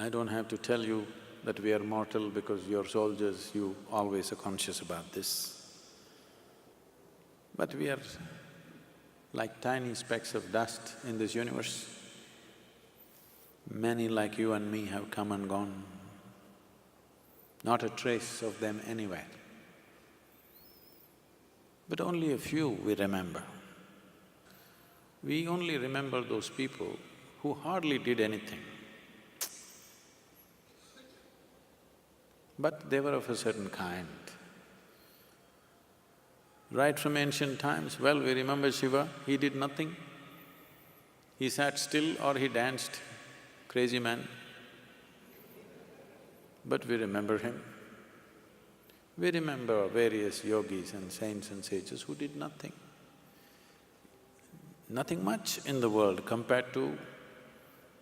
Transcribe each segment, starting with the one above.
I don't have to tell you that we are mortal because you're soldiers, you always are conscious about this. But we are like tiny specks of dust in this universe. Many like you and me have come and gone, not a trace of them anywhere. But only a few we remember. We only remember those people who hardly did anything, but they were of a certain kind. Right from ancient times, well, we remember Shiva, he did nothing. He sat still or he danced, crazy man. But we remember him. We remember various yogis and saints and sages who did nothing. Nothing much in the world compared to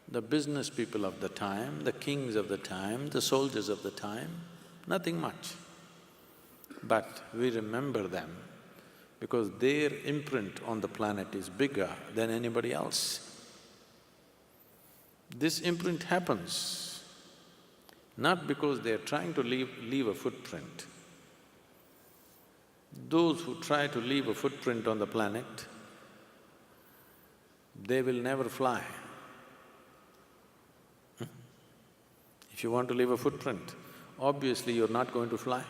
the business people of the time, the kings of the time, the soldiers of the time, nothing much. But we remember them because their imprint on the planet is bigger than anybody else. This imprint happens not because they're trying to leave a footprint. Those who try to leave a footprint on the planet, they will never fly. If you want to leave a footprint, obviously you're not going to fly.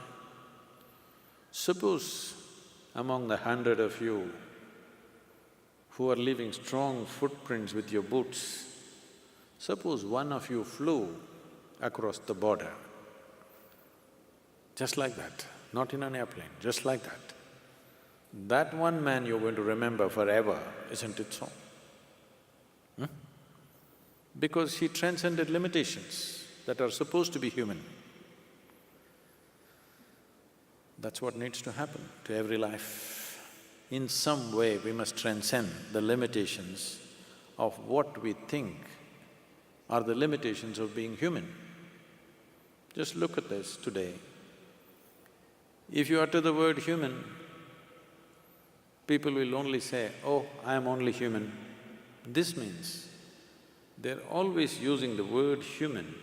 Suppose among the 100 of you who are leaving strong footprints with your boots, suppose one of you flew across the border, just like that, not in an airplane, just like that. That one man you're going to remember forever, isn't it so? Because he transcended limitations that are supposed to be human. That's what needs to happen to every life. In some way, we must transcend the limitations of what we think are the limitations of being human. Just look at this today. If you utter the word human, people will only say, oh, I am only human. This means they're always using the word human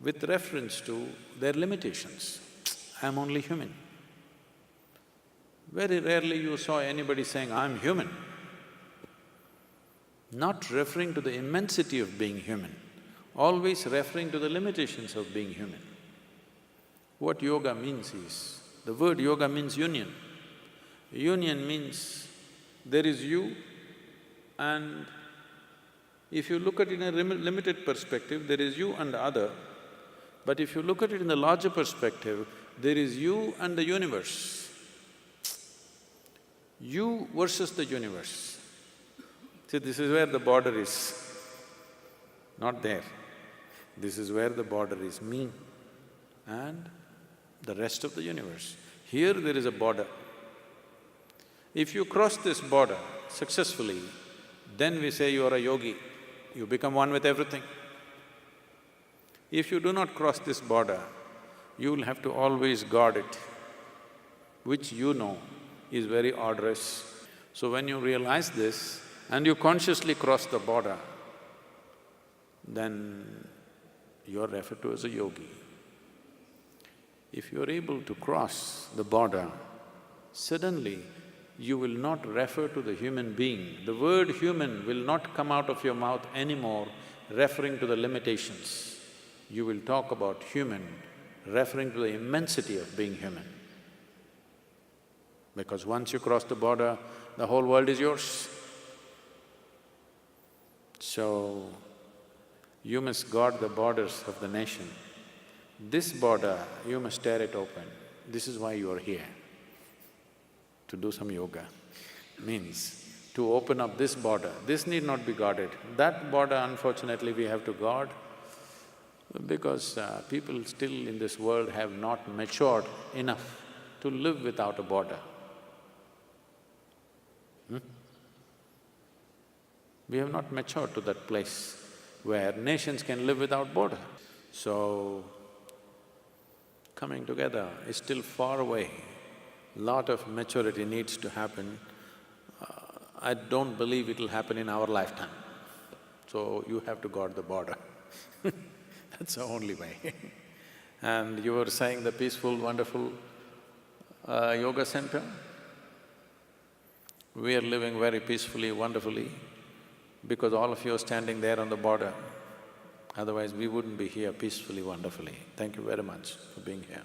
with reference to their limitations. I'm only human. Very rarely you saw anybody saying, I'm human, not referring to the immensity of being human, always referring to the limitations of being human. What yoga means is, the word yoga means union. Union means there is you, and if you look at it in a limited perspective, there is you and the other. But if you look at it in the larger perspective, there is you and the universe. You versus the universe. See, this is where the border is, not there. This is where the border is, me and the rest of the universe. Here there is a border. If you cross this border successfully, then we say you are a yogi, you become one with everything. If you do not cross this border, you will have to always guard it, which you know is very arduous. So when you realize this and you consciously cross the border, then you are referred to as a yogi. If you are able to cross the border, suddenly you will not refer to the human being. The word human will not come out of your mouth anymore referring to the limitations. You will talk about human referring to the immensity of being human. Because once you cross the border, the whole world is yours. So, you must guard the borders of the nation. This border, you must tear it open. This is why you are here. To do some yoga means to open up this border. This need not be guarded. That border, unfortunately, we have to guard because people still in this world have not matured enough to live without a border. We have not matured to that place where nations can live without border. So, coming together is still far away. Lot of maturity needs to happen. I don't believe it'll happen in our lifetime. So, you have to guard the border. That's the only way. And you were saying the peaceful, wonderful yoga center? We are living very peacefully, wonderfully, because all of you are standing there on the border. Otherwise, we wouldn't be here peacefully, wonderfully. Thank you very much for being here.